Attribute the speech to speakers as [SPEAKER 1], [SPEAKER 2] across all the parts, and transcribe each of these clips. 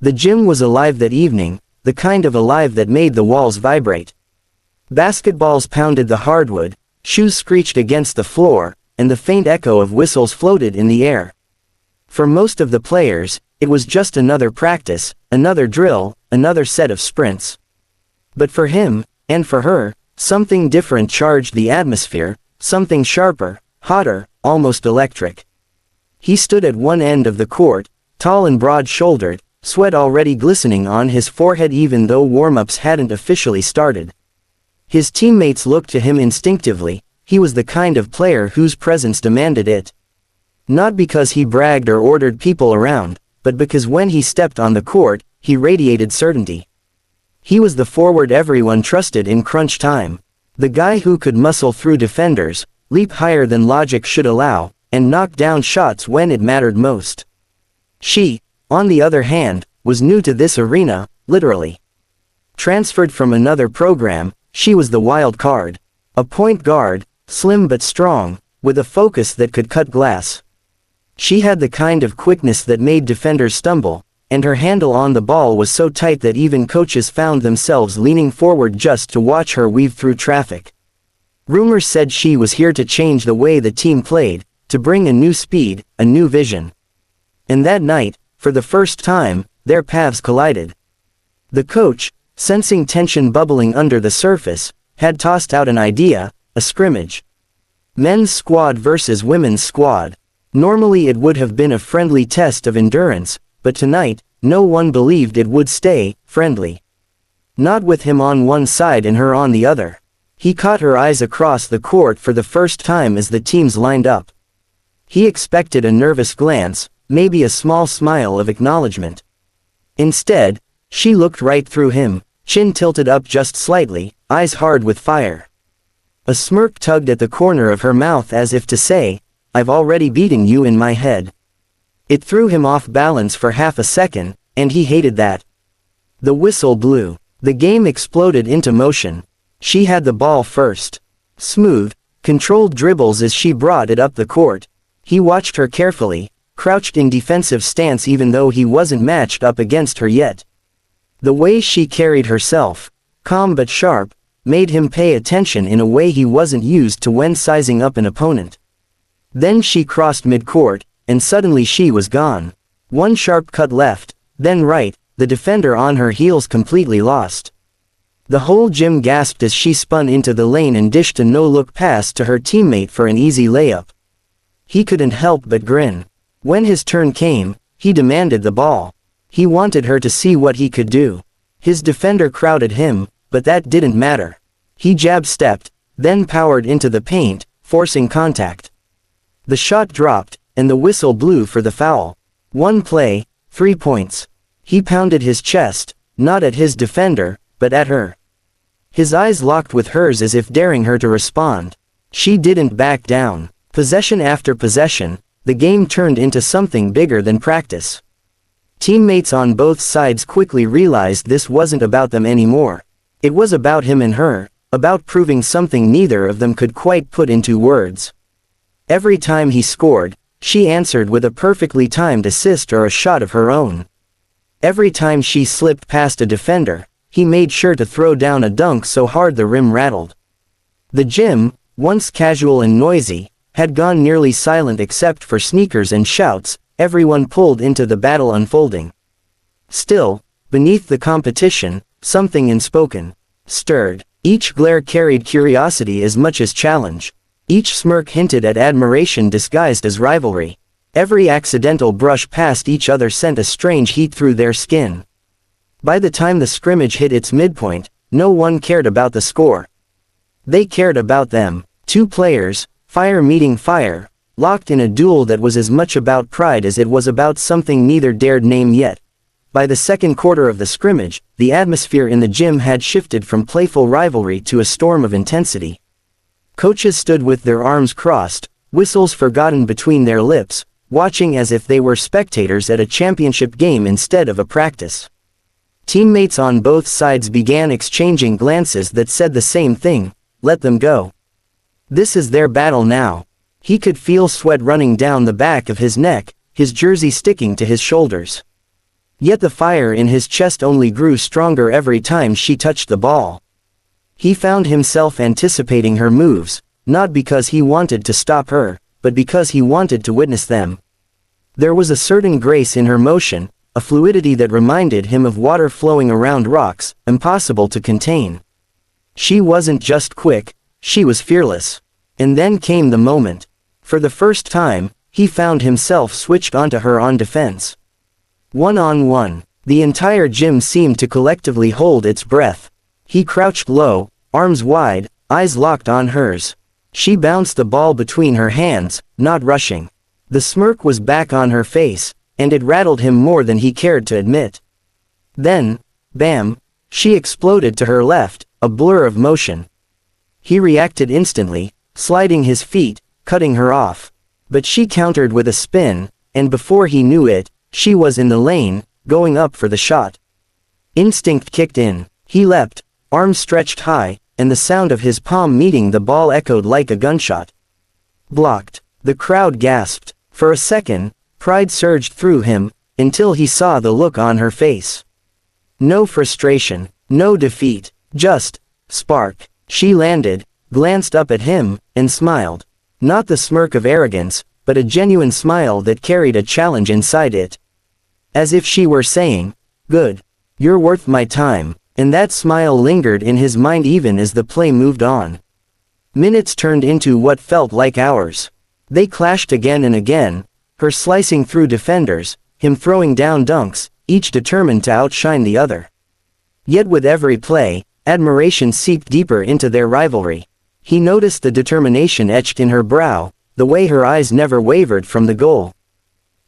[SPEAKER 1] The gym was alive that evening, the kind of alive that made the walls vibrate. Basketballs pounded the hardwood, shoes screeched against the floor, and the faint echo of whistles floated in the air. For most of the players, it was just another practice, another drill, another set of sprints. But for him, and for her, something different charged the atmosphere, something sharper, hotter, almost electric. He stood at one end of the court, tall and broad-shouldered, sweat already glistening on his forehead even though warm-ups hadn't officially started. His teammates looked to him instinctively. He was the kind of player whose presence demanded it. Not because he bragged or ordered people around, but because when he stepped on the court, he radiated certainty. He was the forward everyone trusted in crunch time. The guy who could muscle through defenders, leap higher than logic should allow, and knock down shots when it mattered most. She, on the other hand, was new to this arena, literally. Transferred from another program, she was the wild card. A point guard, slim but strong, with a focus that could cut glass. She had the kind of quickness that made defenders stumble, and her handle on the ball was so tight that even coaches found themselves leaning forward just to watch her weave through traffic. Rumors said she was here to change the way the team played, to bring a new speed, a new vision. And that night, for the first time, their paths collided. The coach, sensing tension bubbling under the surface, had tossed out an idea, a scrimmage. Men's squad versus women's squad. Normally it would have been a friendly test of endurance, but tonight, no one believed it would stay friendly. Not with him on one side and her on the other. He caught her eyes across the court for the first time as the teams lined up. He expected a nervous glance, maybe a small smile of acknowledgement. Instead, she looked right through him, chin tilted up just slightly, eyes hard with fire. A smirk tugged at the corner of her mouth as if to say, "I've already beaten you in my head." It threw him off balance for half a second, and he hated that. The whistle blew. The game exploded into motion. She had the ball first. Smooth, controlled dribbles as she brought it up the court. He watched her carefully, crouched in defensive stance even though he wasn't matched up against her yet. The way she carried herself, calm but sharp, made him pay attention in a way he wasn't used to when sizing up an opponent. Then she crossed midcourt, and suddenly she was gone. One sharp cut left, then right, the defender on her heels completely lost. The whole gym gasped as she spun into the lane and dished a no-look pass to her teammate for an easy layup. He couldn't help but grin. When his turn came, he demanded the ball. He wanted her to see what he could do. His defender crowded him, but that didn't matter. He jab-stepped, then powered into the paint, forcing contact. The shot dropped, and the whistle blew for the foul. 1 play, 3 points. He pounded his chest, not at his defender, but at her. His eyes locked with hers as if daring her to respond. She didn't back down. Possession after possession, the game turned into something bigger than practice. Teammates on both sides quickly realized this wasn't about them anymore. It was about him and her, about proving something neither of them could quite put into words. Every time he scored, she answered with a perfectly timed assist or a shot of her own. Every time she slipped past a defender, he made sure to throw down a dunk so hard the rim rattled. The gym, once casual and noisy, had gone nearly silent except for sneakers and shouts. Everyone pulled into the battle unfolding. Still, beneath the competition, something unspoken stirred. Each glare carried curiosity as much as challenge. Each smirk hinted at admiration disguised as rivalry. Every accidental brush past each other sent a strange heat through their skin. By the time the scrimmage hit its midpoint, no one cared about the score. They cared about them. 2 players, fire meeting fire, locked in a duel that was as much about pride as it was about something neither dared name yet. By the second quarter of the scrimmage, the atmosphere in the gym had shifted from playful rivalry to a storm of intensity. Coaches stood with their arms crossed, whistles forgotten between their lips, watching as if they were spectators at a championship game instead of a practice. Teammates on both sides began exchanging glances that said the same thing: let them go. This is their battle now. He could feel sweat running down the back of his neck, his jersey sticking to his shoulders. Yet the fire in his chest only grew stronger every time she touched the ball. He found himself anticipating her moves, not because he wanted to stop her, but because he wanted to witness them. There was a certain grace in her motion, a fluidity that reminded him of water flowing around rocks, impossible to contain. She wasn't just quick, she was fearless. And then came the moment. For the first time, he found himself switched onto her on defense. One-on-one. The entire gym seemed to collectively hold its breath. He crouched low, arms wide, eyes locked on hers. She bounced the ball between her hands, not rushing. The smirk was back on her face, and it rattled him more than he cared to admit. Then, bam, she exploded to her left, a blur of motion. He reacted instantly, sliding his feet, cutting her off. But she countered with a spin, and before he knew it, she was in the lane, going up for the shot. Instinct kicked in. He leapt, arms stretched high, and the sound of his palm meeting the ball echoed like a gunshot. Blocked. The crowd gasped. For a second, pride surged through him, until he saw the look on her face. No frustration, no defeat, just spark. She landed, glanced up at him, and smiled. Not the smirk of arrogance, but a genuine smile that carried a challenge inside it. As if she were saying, "Good. You're worth my time," and that smile lingered in his mind even as the play moved on. Minutes turned into what felt like hours. They clashed again and again, her slicing through defenders, him throwing down dunks, each determined to outshine the other. Yet with every play, admiration seeped deeper into their rivalry. He noticed the determination etched in her brow, the way her eyes never wavered from the goal.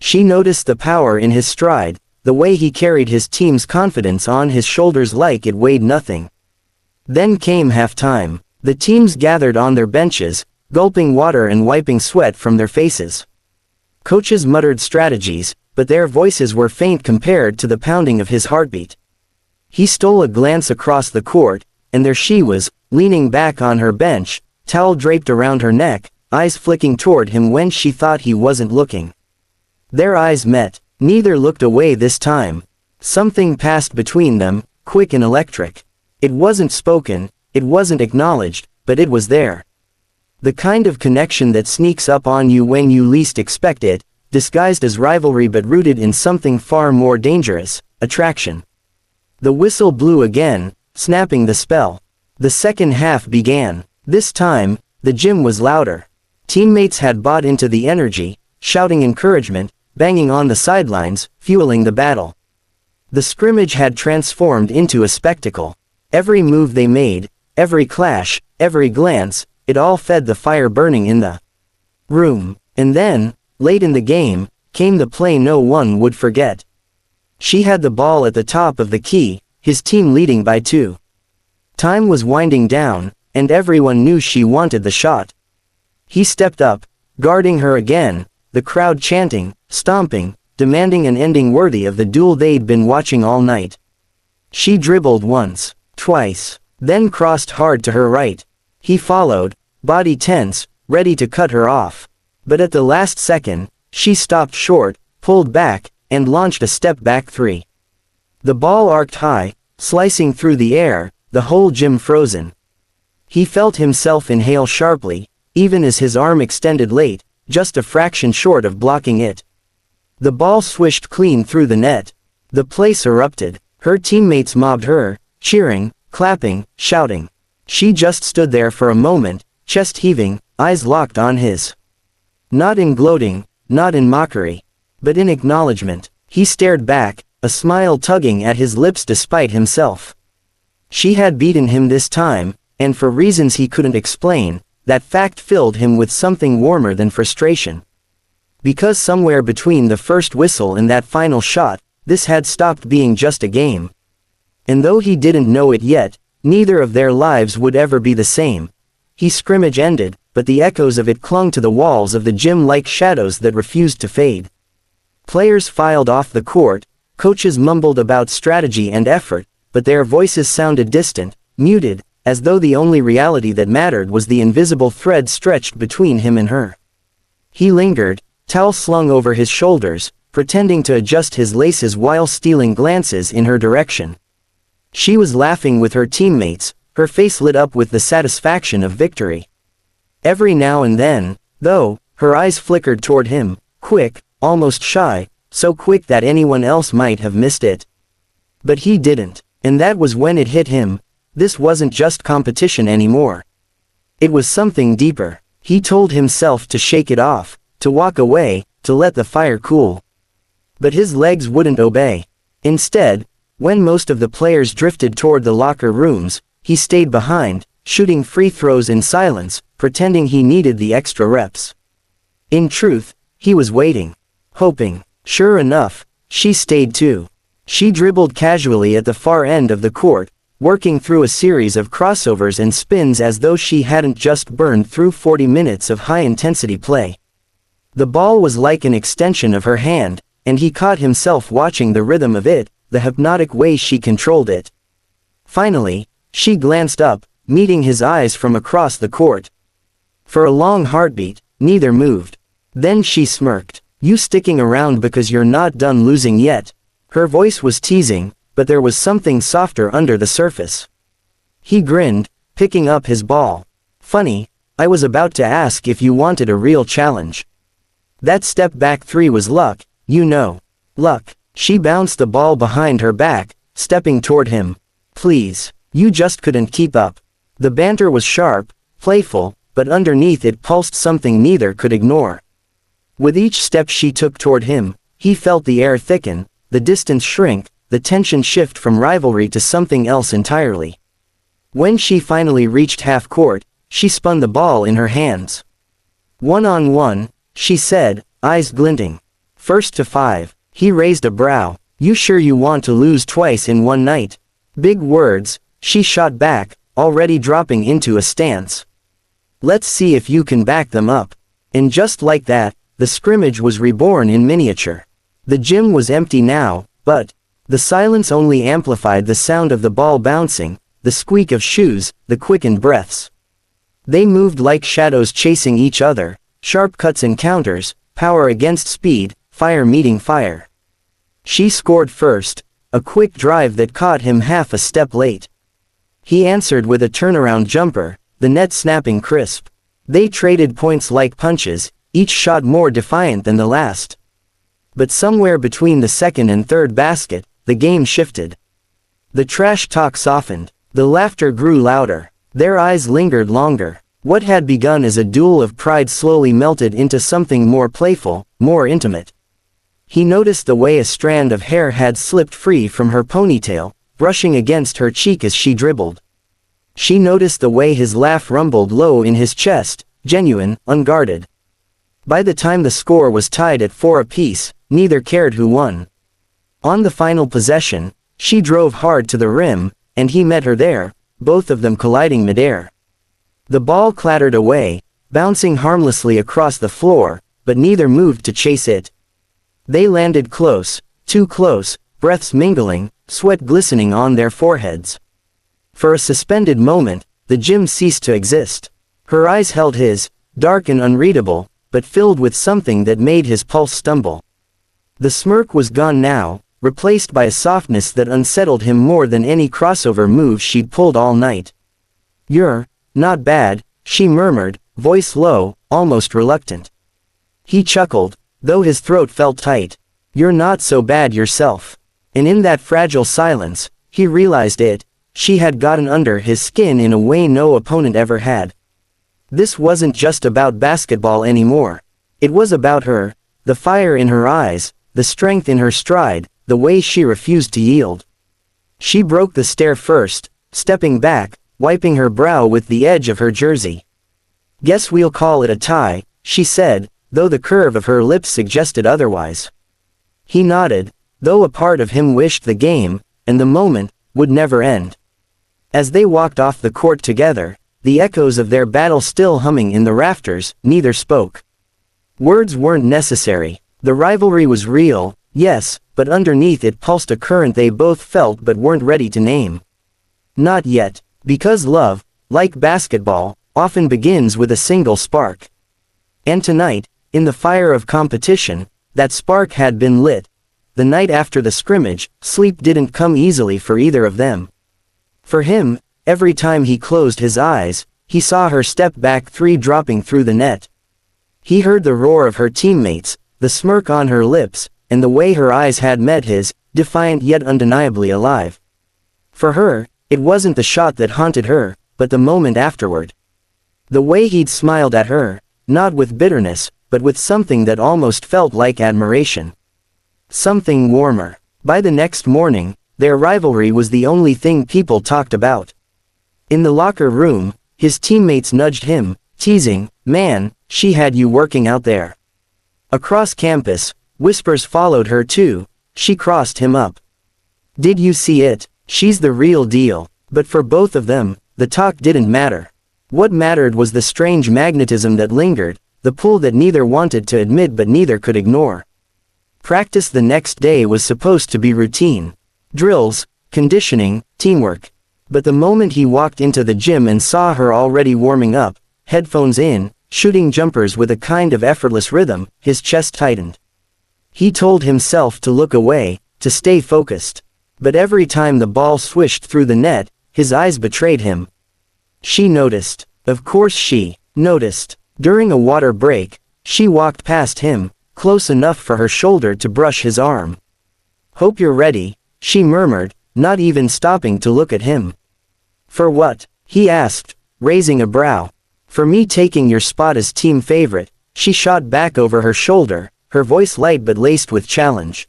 [SPEAKER 1] She noticed the power in his stride, the way he carried his team's confidence on his shoulders like it weighed nothing. Then came halftime. The teams gathered on their benches, gulping water and wiping sweat from their faces. Coaches muttered strategies, but their voices were faint compared to the pounding of his heartbeat. He stole a glance across the court, and there she was, leaning back on her bench, towel draped around her neck, eyes flicking toward him when she thought he wasn't looking. Their eyes met. Neither looked away this time. Something passed between them, quick and electric. It wasn't spoken, it wasn't acknowledged, but it was there. The kind of connection that sneaks up on you when you least expect it, disguised as rivalry but rooted in something far more dangerous, attraction. The whistle blew again, snapping the spell. The second half began. This time, the gym was louder. Teammates had bought into the energy, shouting encouragement, banging on the sidelines, fueling the battle. The scrimmage had transformed into a spectacle. Every move they made, every clash, every glance, it all fed the fire burning in the room. And then, late in the game, came the play no one would forget. She had the ball at the top of the key, his team leading by 2. Time was winding down, and everyone knew she wanted the shot. He stepped up, guarding her again, the crowd chanting, stomping, demanding an ending worthy of the duel they'd been watching all night. She dribbled once, twice, then crossed hard to her right. He followed, body tense, ready to cut her off. But at the last second, she stopped short, pulled back, and launched a step-back 3. The ball arced high, slicing through the air, the whole gym frozen. He felt himself inhale sharply, even as his arm extended late, just a fraction short of blocking it. The ball swished clean through the net. The place erupted. Her teammates mobbed her, cheering, clapping, shouting. She just stood there for a moment, chest heaving, eyes locked on his. Not in gloating, not in mockery, but in acknowledgement. He stared back, a smile tugging at his lips despite himself. She had beaten him this time, and for reasons he couldn't explain, that fact filled him with something warmer than frustration. Because somewhere between the first whistle and that final shot, this had stopped being just a game. And though he didn't know it yet, neither of their lives would ever be the same. His scrimmage ended, but the echoes of it clung to the walls of the gym like shadows that refused to fade. Players filed off the court, coaches mumbled about strategy and effort, but their voices sounded distant, muted, as though the only reality that mattered was the invisible thread stretched between him and her. He lingered, towel slung over his shoulders, pretending to adjust his laces while stealing glances in her direction. She was laughing with her teammates, her face lit up with the satisfaction of victory. Every now and then, though, her eyes flickered toward him, quick, almost shy, so quick that anyone else might have missed it. But he didn't, and that was when it hit him. This wasn't just competition anymore. It was something deeper. He told himself to shake it off, to walk away, to let the fire cool. But his legs wouldn't obey. Instead, when most of the players drifted toward the locker rooms, he stayed behind, shooting free throws in silence, pretending he needed the extra reps. In truth, he was waiting. Hoping. Sure enough, she stayed too. She dribbled casually at the far end of the court, working through a series of crossovers and spins as though she hadn't just burned through 40 minutes of high-intensity play. The ball was like an extension of her hand, and he caught himself watching the rhythm of it, the hypnotic way she controlled it. Finally, she glanced up, meeting his eyes from across the court. For a long heartbeat, neither moved. Then she smirked. "You sticking around because you're not done losing yet?" Her voice was teasing, but there was something softer under the surface. He grinned, picking up his ball. "Funny, I was about to ask if you wanted a real challenge. That step-back three was luck, you know." "Luck." She bounced the ball behind her back, stepping toward him. "Please, you just couldn't keep up." The banter was sharp, playful, but underneath it pulsed something neither could ignore. With each step she took toward him, he felt the air thicken, the distance shrink, the tension shift from rivalry to something else entirely. When she finally reached half court, she spun the ball in her hands. "1-on-1, she said, eyes glinting. "First to 5. He raised a brow. "You sure you want to lose twice in one night?" "Big words," she shot back, already dropping into a stance. "Let's see if you can back them up." And just like that, the scrimmage was reborn in miniature. The gym was empty now, but the silence only amplified the sound of the ball bouncing, the squeak of shoes, the quickened breaths. They moved like shadows chasing each other, sharp cuts and counters, power against speed, fire meeting fire. She scored first, a quick drive that caught him half a step late. He answered with a turnaround jumper, the net snapping crisp. They traded points like punches, each shot more defiant than the last. But somewhere between the second and third basket, the game shifted. The trash talk softened. The laughter grew louder. Their eyes lingered longer. What had begun as a duel of pride slowly melted into something more playful, more intimate. He noticed the way a strand of hair had slipped free from her ponytail, brushing against her cheek as she dribbled. She noticed the way his laugh rumbled low in his chest, genuine, unguarded. By the time the score was tied at 4 apiece, neither cared who won. On the final possession, she drove hard to the rim, and he met her there, both of them colliding midair. The ball clattered away, bouncing harmlessly across the floor, but neither moved to chase it. They landed close, too close, breaths mingling, sweat glistening on their foreheads. For a suspended moment, the gym ceased to exist. Her eyes held his, dark and unreadable, but filled with something that made his pulse stumble. The smirk was gone now, replaced by a softness that unsettled him more than any crossover move she'd pulled all night. "You're not bad," she murmured, voice low, almost reluctant. He chuckled, though his throat felt tight. "You're not so bad yourself." And in that fragile silence, he realized it. She had gotten under his skin in a way no opponent ever had. This wasn't just about basketball anymore. It was about her, the fire in her eyes, the strength in her stride, the way she refused to yield. She broke the stare first, stepping back, wiping her brow with the edge of her jersey. "Guess we'll call it a tie," she said, though the curve of her lips suggested otherwise. He nodded, though a part of him wished the game, and the moment, would never end. As they walked off the court together, the echoes of their battle still humming in the rafters, neither spoke. Words weren't necessary. The rivalry was real, yes, but underneath it pulsed a current they both felt but weren't ready to name. Not yet, because love, like basketball, often begins with a single spark. And tonight, in the fire of competition, that spark had been lit. The night after the scrimmage, sleep didn't come easily for either of them. For him, every time he closed his eyes, he saw her step back 3 dropping through the net. He heard the roar of her teammates, the smirk on her lips, and the way her eyes had met his, defiant yet undeniably alive. For her, it wasn't the shot that haunted her, but the moment afterward. The way he'd smiled at her, not with bitterness, but with something that almost felt like admiration. Something warmer. By the next morning, their rivalry was the only thing people talked about. In the locker room, his teammates nudged him, teasing, "Man, she had you working out there." Across campus, whispers followed her too. She crossed him up. "Did you see it? She's the real deal." But for both of them, the talk didn't matter. What mattered was the strange magnetism that lingered, the pull that neither wanted to admit but neither could ignore. Practice the next day was supposed to be routine. Drills, conditioning, teamwork. But the moment he walked into the gym and saw her already warming up, headphones in, shooting jumpers with a kind of effortless rhythm, his chest tightened. He told himself to look away, to stay focused. But every time the ball swished through the net, his eyes betrayed him. She noticed. Of course she noticed. During a water break, she walked past him, close enough for her shoulder to brush his arm. "Hope you're ready," she murmured, not even stopping to look at him. "For what?" he asked, raising a brow. "For me taking your spot as team favorite," she shot back over her shoulder, her voice light but laced with challenge.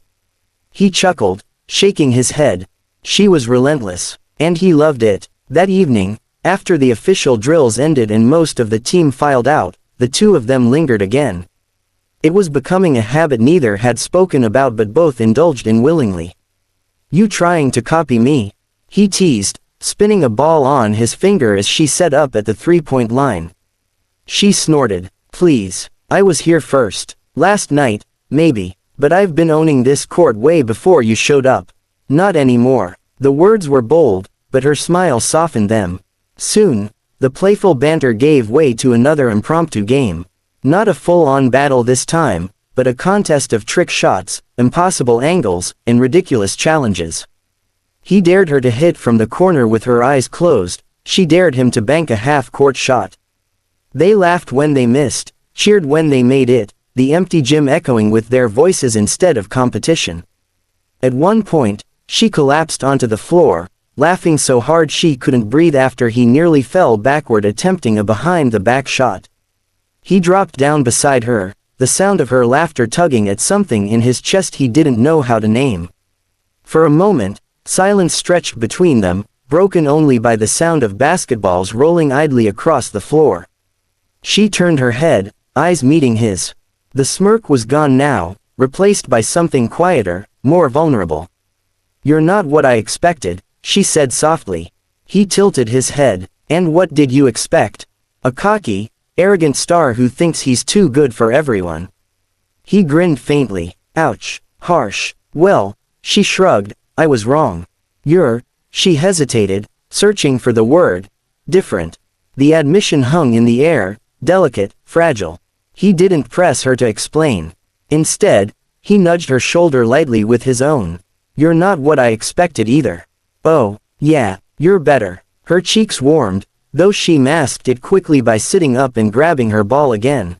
[SPEAKER 1] He chuckled, shaking his head. She was relentless, and he loved it. That evening, after the official drills ended and most of the team filed out, the two of them lingered again. It was becoming a habit neither had spoken about but both indulged in willingly. "You trying to copy me?" he teased, spinning a ball on his finger as she set up at the 3-point line. She snorted. "Please, I was here first. Last night, maybe, but I've been owning this court way before you showed up." "Not anymore." The words were bold, but her smile softened them. Soon, the playful banter gave way to another impromptu game. Not a full-on battle this time, but a contest of trick shots, impossible angles, and ridiculous challenges. He dared her to hit from the corner with her eyes closed, she dared him to bank a half-court shot. They laughed when they missed, cheered when they made it, the empty gym echoing with their voices instead of competition. At one point, she collapsed onto the floor, laughing so hard she couldn't breathe after he nearly fell backward attempting a behind-the-back shot. He dropped down beside her, the sound of her laughter tugging at something in his chest he didn't know how to name. For a moment, silence stretched between them, broken only by the sound of basketballs rolling idly across the floor. She turned her head, eyes meeting his. The smirk was gone now, replaced by something quieter, more vulnerable. "You're not what I expected," she said softly. He tilted his head. "And what did you expect? A cocky, arrogant star who thinks he's too good for everyone." He grinned faintly. "Ouch. Harsh." "Well," she shrugged, "I was wrong. You're," she hesitated, searching for the word, "different." The admission hung in the air, delicate, fragile. He didn't press her to explain. Instead, he nudged her shoulder lightly with his own. "You're not what I expected either." "Oh, yeah, you're better." Her cheeks warmed, though she masked it quickly by sitting up and grabbing her ball again.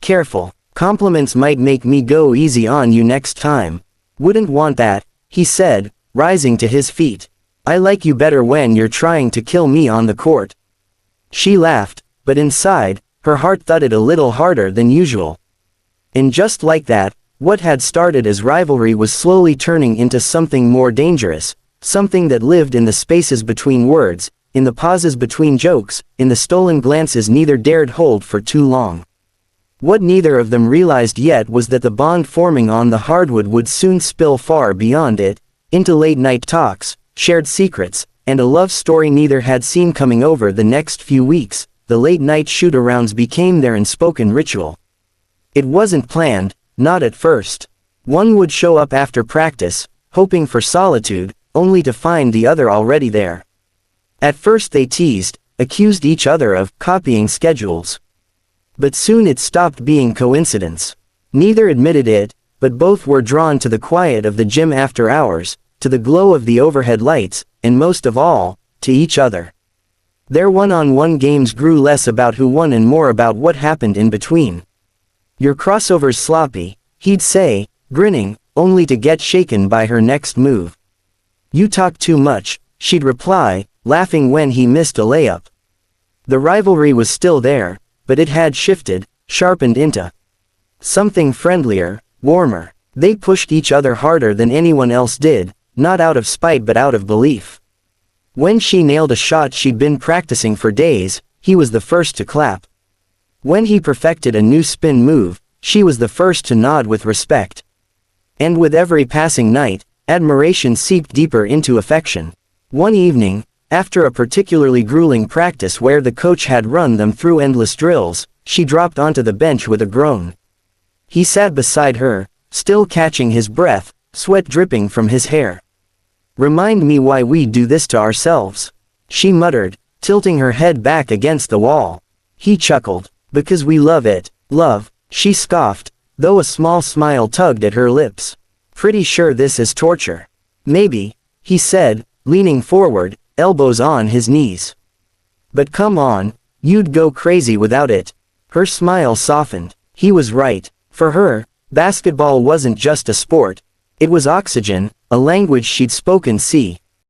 [SPEAKER 1] "Careful. Compliments might make me go easy on you next time." "Wouldn't want that," he said, rising to his feet. "I like you better when you're trying to kill me on the court." She laughed, but inside, her heart thudded a little harder than usual. And just like that, what had started as rivalry was slowly turning into something more dangerous, something that lived in the spaces between words, in the pauses between jokes, in the stolen glances neither dared hold for too long. What neither of them realized yet was that the bond forming on the hardwood would soon spill far beyond it, into late-night talks, shared secrets, and a love story neither had seen coming. Over the next few weeks, the late-night shoot-arounds became their unspoken ritual. It wasn't planned, not at first. One would show up after practice, hoping for solitude, only to find the other already there. At first they teased, accused each other of copying schedules. But soon it stopped being coincidence. Neither admitted it, but both were drawn to the quiet of the gym after hours, to the glow of the overhead lights, and most of all, to each other. Their one-on-one games grew less about who won and more about what happened in between. "Your crossover's sloppy," he'd say, grinning, only to get shaken by her next move. "You talk too much," she'd reply, laughing when he missed a layup. The rivalry was still there, but it had shifted, sharpened into something friendlier, warmer. They pushed each other harder than anyone else did, not out of spite but out of belief. When she nailed a shot she'd been practicing for days, he was the first to clap. When he perfected a new spin move, she was the first to nod with respect. And with every passing night, admiration seeped deeper into affection. One evening, after a particularly grueling practice where the coach had run them through endless drills, she dropped onto the bench with a groan. He sat beside her, still catching his breath, sweat dripping from his hair. "Remind me why we do this to ourselves," she muttered, tilting her head back against the wall. He chuckled. "Because we love it, love," she scoffed, though a small smile tugged at her lips. "Pretty sure this is torture." "Maybe," he said, leaning forward, elbows on his knees. "But come on, you'd go crazy without it." Her smile softened. He was right. For her, basketball wasn't just a sport. It was oxygen, a language she'd spoken